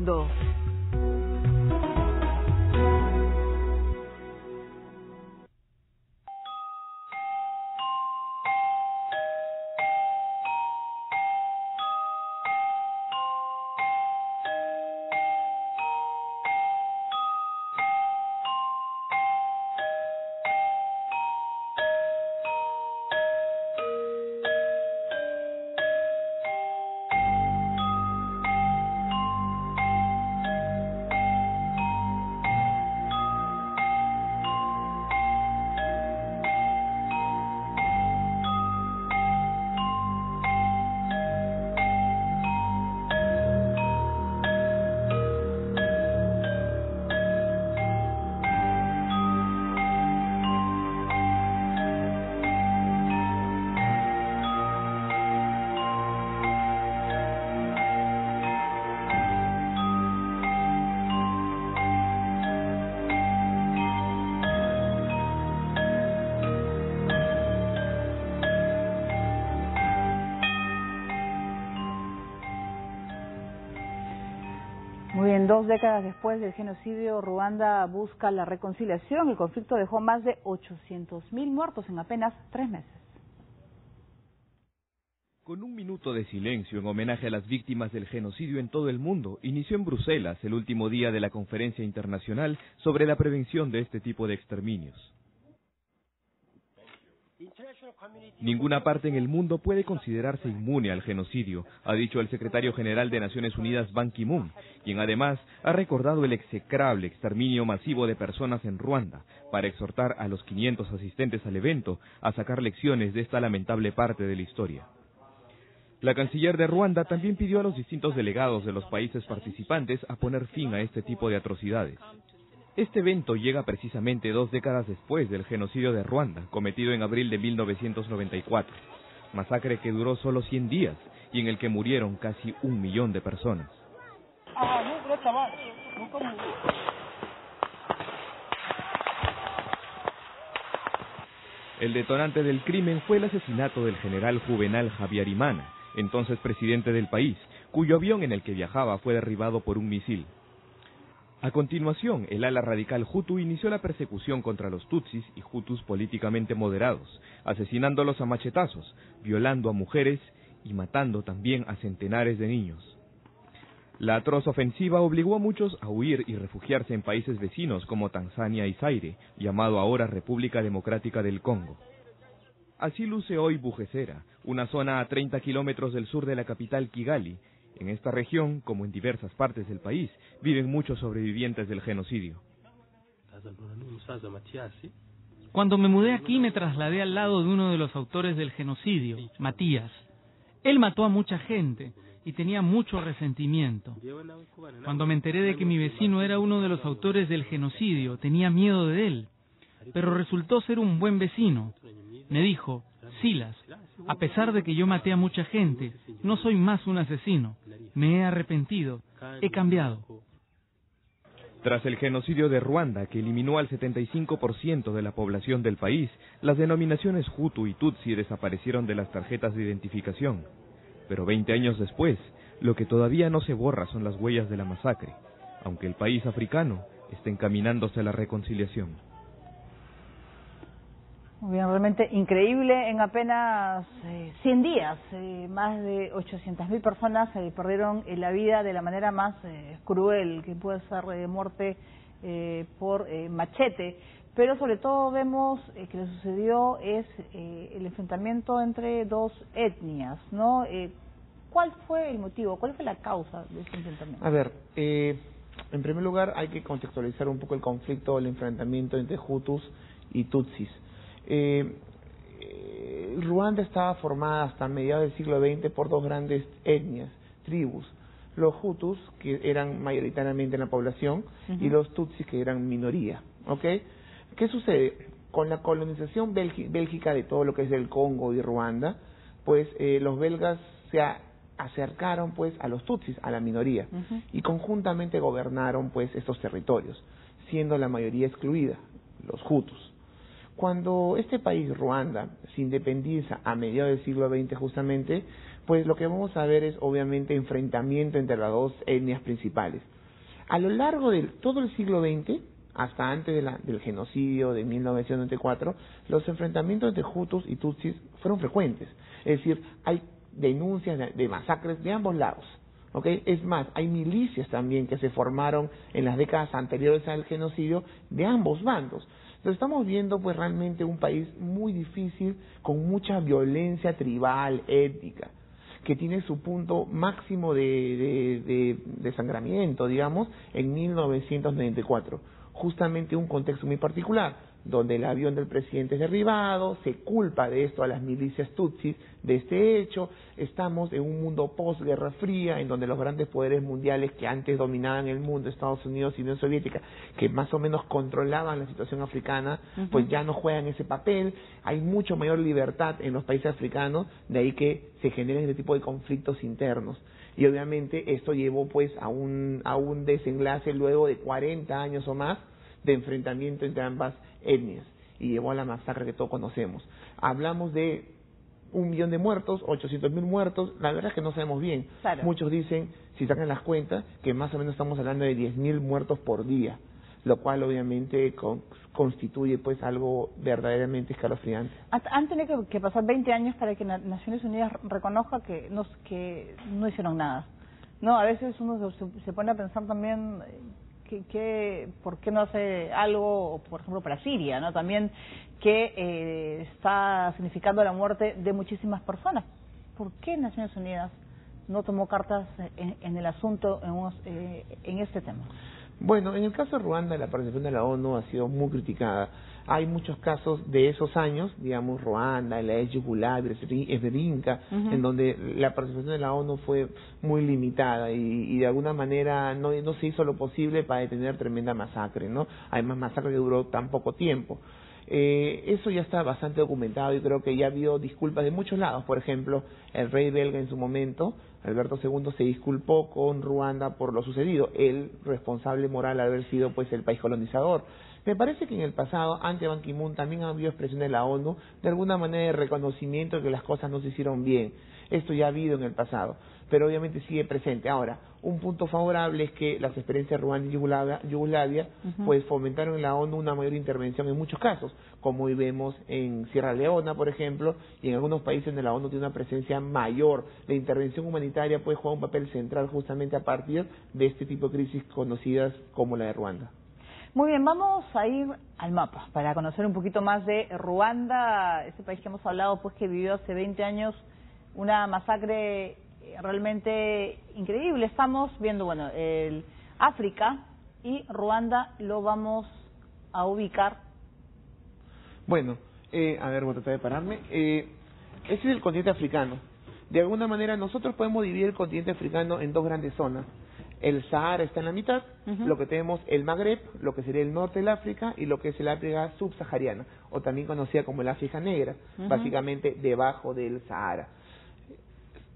mundo. Muy bien, 2 décadas después del genocidio, Ruanda busca la reconciliación. El conflicto dejó más de 800.000 muertos en apenas 3 meses. Con un minuto de silencio en homenaje a las víctimas del genocidio en todo el mundo, inició en Bruselas el último día de la Conferencia Internacional sobre la prevención de este tipo de exterminios. Ninguna parte en el mundo puede considerarse inmune al genocidio, ha dicho el secretario general de Naciones Unidas Ban Ki-moon, quien además ha recordado el execrable exterminio masivo de personas en Ruanda, para exhortar a los 500 asistentes al evento a sacar lecciones de esta lamentable parte de la historia. La canciller de Ruanda también pidió a los distintos delegados de los países participantes a poner fin a este tipo de atrocidades. Este evento llega precisamente 2 décadas después del genocidio de Ruanda, cometido en abril de 1994, masacre que duró solo 100 días y en el que murieron casi 1 millón de personas. El detonante del crimen fue el asesinato del general Juvenal Habyarimana, entonces presidente del país, cuyo avión en el que viajaba fue derribado por un misil. A continuación, el ala radical Hutu inició la persecución contra los Tutsis y Hutus políticamente moderados, asesinándolos a machetazos, violando a mujeres y matando también a centenares de niños. La atroz ofensiva obligó a muchos a huir y refugiarse en países vecinos como Tanzania y Zaire, llamado ahora República Democrática del Congo. Así luce hoy Bugesera, una zona a 30 kilómetros del sur de la capital Kigali. En esta región, como en diversas partes del país, viven muchos sobrevivientes del genocidio. Cuando me mudé aquí me trasladé al lado de uno de los autores del genocidio, Matías. Él mató a mucha gente y tenía mucho resentimiento. Cuando me enteré de que mi vecino era uno de los autores del genocidio, tenía miedo de él, pero resultó ser un buen vecino. Me dijo: Silas, a pesar de que yo maté a mucha gente, no soy más un asesino. Me he arrepentido, he cambiado. Tras el genocidio de Ruanda, que eliminó al 75% de la población del país, las denominaciones Hutu y Tutsi desaparecieron de las tarjetas de identificación. Pero 20 años después, lo que todavía no se borra son las huellas de la masacre, aunque el país africano está encaminándose a la reconciliación. Muy bien, realmente increíble. En apenas 100 días, más de 800.000 personas perdieron la vida de la manera más cruel, que puede ser muerte por machete. Pero sobre todo vemos que lo que sucedió es el enfrentamiento entre 2 etnias, ¿no? ¿Cuál fue el motivo? ¿Cuál fue la causa de ese enfrentamiento? A ver, en primer lugar hay que contextualizar un poco el conflicto, el enfrentamiento entre Hutus y Tutsis. Ruanda estaba formada hasta mediados del siglo XX por 2 grandes etnias, tribus, los Hutus, que eran mayoritariamente en la población, y los Tutsis, que eran minoría, ¿ok? ¿Qué sucede? Con la colonización bélgica de todo lo que es el Congo y Ruanda, pues los belgas se acercaron pues a los Tutsis, a la minoría, y conjuntamente gobernaron pues estos territorios, siendo la mayoría excluida, los Hutus. Cuando este país, Ruanda, se independiza a mediados del siglo XX justamente, pues lo que vamos a ver es obviamente enfrentamiento entre las dos etnias principales. A lo largo de todo el siglo XX, hasta antes del genocidio de 1994, los enfrentamientos entre Hutus y Tutsis fueron frecuentes. Es decir, hay denuncias de masacres de ambos lados. ¿Okay? Es más, hay milicias también que se formaron en las décadas anteriores al genocidio de ambos bandos. Entonces estamos viendo pues realmente un país muy difícil, con mucha violencia tribal, étnica, que tiene su punto máximo de desangramiento, digamos, en 1994. Justamente un contexto muy particular, donde el avión del presidente es derribado, se culpa de esto a las milicias tutsis de este hecho. Estamos en un mundo post-Guerra Fría, en donde los grandes poderes mundiales que antes dominaban el mundo, Estados Unidos y Unión Soviética, que más o menos controlaban la situación africana, pues ya no juegan ese papel. Hay mucho mayor libertad en los países africanos, de ahí que se generen este tipo de conflictos internos. Y obviamente esto llevó pues a un desenlace luego de 40 años o más de enfrentamiento entre ambas etnias, y llevó a la masacre que todos conocemos. Hablamos de 1 millón de muertos, 800.000 muertos, la verdad es que no sabemos bien. Claro. Muchos dicen, si sacan las cuentas, que más o menos estamos hablando de 10.000 muertos por día, lo cual obviamente constituye pues algo verdaderamente escalofriante. Han tenido que pasar 20 años para que Naciones Unidas reconozca que no hicieron nada. No, a veces uno se pone a pensar también ¿por qué no hace algo, por ejemplo, para Siria, ¿no? También que está significando la muerte de muchísimas personas. ¿Por qué Naciones Unidas no tomó cartas en el asunto en este tema? Bueno, en el caso de Ruanda, la participación de la ONU ha sido muy criticada. Hay muchos casos de esos años, digamos Ruanda, la ex Yugoslavia, Srebrenica, en donde la participación de la ONU fue muy limitada y de alguna manera no se hizo lo posible para detener tremenda masacre, ¿no? Además, masacre que duró tan poco tiempo. Eso ya está bastante documentado y creo que ya ha habido disculpas de muchos lados. Por ejemplo, el rey belga en su momento, Alberto II, se disculpó con Ruanda por lo sucedido, el responsable moral de haber sido pues el país colonizador. Me parece que en el pasado, ante Ban Ki-moon, también ha habido expresiones de la ONU de alguna manera de reconocimiento de que las cosas no se hicieron bien. Esto ya ha habido en el pasado, pero obviamente sigue presente. Ahora, un punto favorable es que las experiencias de Ruanda y Yugoslavia pues fomentaron en la ONU una mayor intervención en muchos casos, como hoy vemos en Sierra Leona, por ejemplo, y en algunos países donde la ONU tiene una presencia mayor. La intervención humanitaria puede jugar un papel central justamente a partir de este tipo de crisis conocidas como la de Ruanda. Muy bien, vamos a ir al mapa para conocer un poquito más de Ruanda, ese país que hemos hablado, pues que vivió hace 20 años una masacre realmente increíble. Estamos viendo, bueno, el África y Ruanda lo vamos a ubicar. Bueno, a ver, voy a tratar de pararme. Este es el continente africano. De alguna manera nosotros podemos dividir el continente africano en dos grandes zonas. El Sahara está en la mitad, lo que tenemos el Magreb, lo que sería el norte del África, y lo que es el África subsahariana, o también conocida como el África Negra, básicamente debajo del Sahara.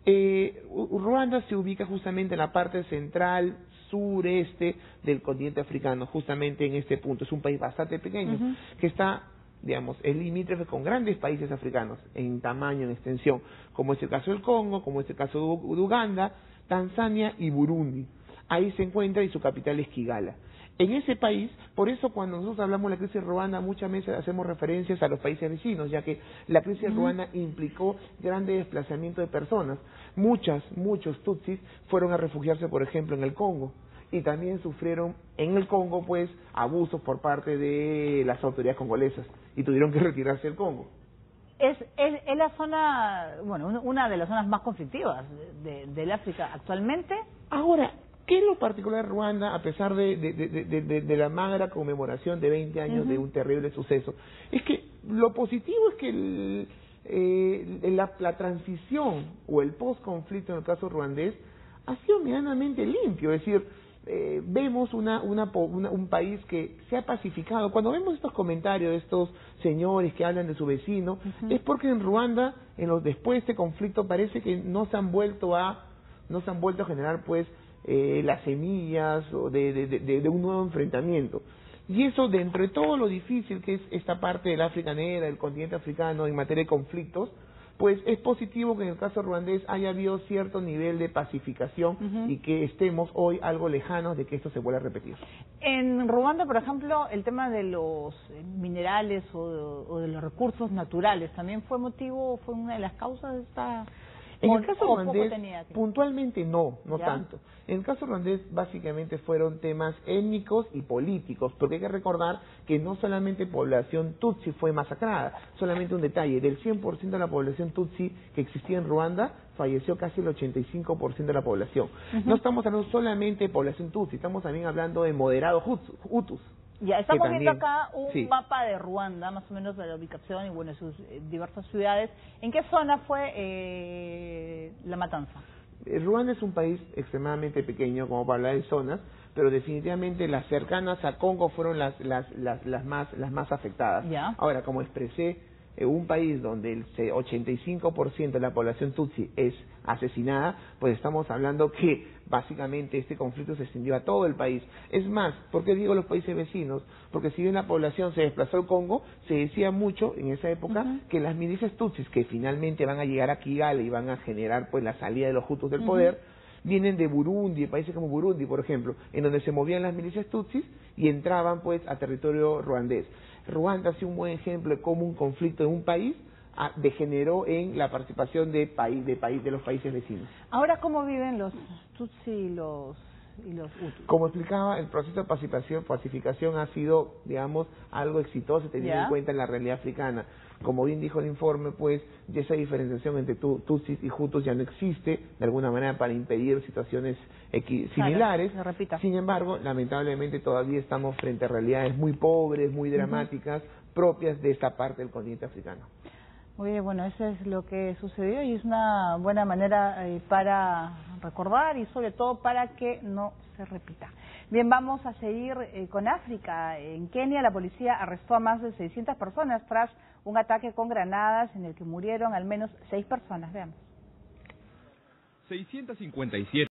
Ruanda se ubica justamente en la parte central, sureste del continente africano, justamente en este punto. Es un país bastante pequeño, que está, digamos, es limítrofe con grandes países africanos, en tamaño, en extensión, como es el caso del Congo, como es el caso de Uganda, Tanzania y Burundi. Ahí se encuentra y su capital es Kigali. En ese país, por eso cuando nosotros hablamos de la crisis de Ruanda, muchas veces hacemos referencias a los países vecinos, ya que la crisis de Ruanda implicó grande desplazamiento de personas. Muchos tutsis fueron a refugiarse, por ejemplo, en el Congo, y también sufrieron en el Congo, pues, abusos por parte de las autoridades congolesas, y tuvieron que retirarse del Congo. Es la zona, bueno, una de las zonas más conflictivas del África actualmente. Ahora, ¿qué es lo particular de Ruanda, a pesar de la magra conmemoración de 20 años de un terrible suceso? Es que lo positivo es que la transición o el post-conflicto en el caso ruandés ha sido medianamente limpio, es decir, vemos un país que se ha pacificado. Cuando vemos estos comentarios de estos señores que hablan de su vecino, es porque en Ruanda, después de este conflicto, parece que no se han vuelto a generar pues las semillas de un nuevo enfrentamiento. Y eso, dentro de todo lo difícil que es esta parte del África Negra, del continente africano en materia de conflictos, pues es positivo que en el caso ruandés haya habido cierto nivel de pacificación y que estemos hoy algo lejanos de que esto se vuelva a repetir. En Ruanda, por ejemplo, el tema de los minerales o de los recursos naturales también fue fue una de las causas de esta... En el caso ruandés, puntualmente no ¿Ya? tanto. En el caso ruandés, básicamente fueron temas étnicos y políticos, porque hay que recordar que no solamente población tutsi fue masacrada, solamente un detalle, del 100% de la población tutsi que existía en Ruanda, falleció casi el 85% de la población. No estamos hablando solamente de población tutsi, estamos también hablando de moderados hutus. Ya, estamos viendo acá un sí. mapa de Ruanda, más o menos de la ubicación y bueno, sus diversas ciudades. ¿En qué zona fue la matanza? Ruanda es un país extremadamente pequeño, como para hablar de zonas, pero definitivamente las cercanas a Congo fueron las más afectadas. ¿Ya? Ahora, como expresé, un país donde el 85% de la población tutsi es asesinada, pues estamos hablando que básicamente este conflicto se extendió a todo el país. Es más, ¿por qué digo los países vecinos? Porque si bien la población se desplazó al Congo, se decía mucho en esa época que las milicias tutsis que finalmente van a llegar a Kigali y van a generar pues la salida de los hutus del poder, vienen de Burundi, de países como Burundi, por ejemplo, en donde se movían las milicias tutsis y entraban pues a territorio ruandés. Ruanda ha sido un buen ejemplo de cómo un conflicto en un país degeneró en la participación de los países vecinos. Ahora, ¿cómo viven los tutsi y los hutus? Como explicaba, el proceso de pacificación ha sido, digamos, algo exitoso teniendo en cuenta la realidad africana. Como bien dijo el informe, pues, ya esa diferenciación entre tutsis y hutus ya no existe, de alguna manera, para impedir situaciones similares. Claro, se repita. Sin embargo, lamentablemente todavía estamos frente a realidades muy pobres, muy dramáticas, propias de esta parte del continente africano. Muy bien, bueno, eso es lo que sucedió y es una buena manera para recordar y sobre todo para que no se repita. Bien, vamos a seguir con África. En Kenia la policía arrestó a más de 600 personas tras un ataque con granadas en el que murieron al menos 6 personas. Veamos. 657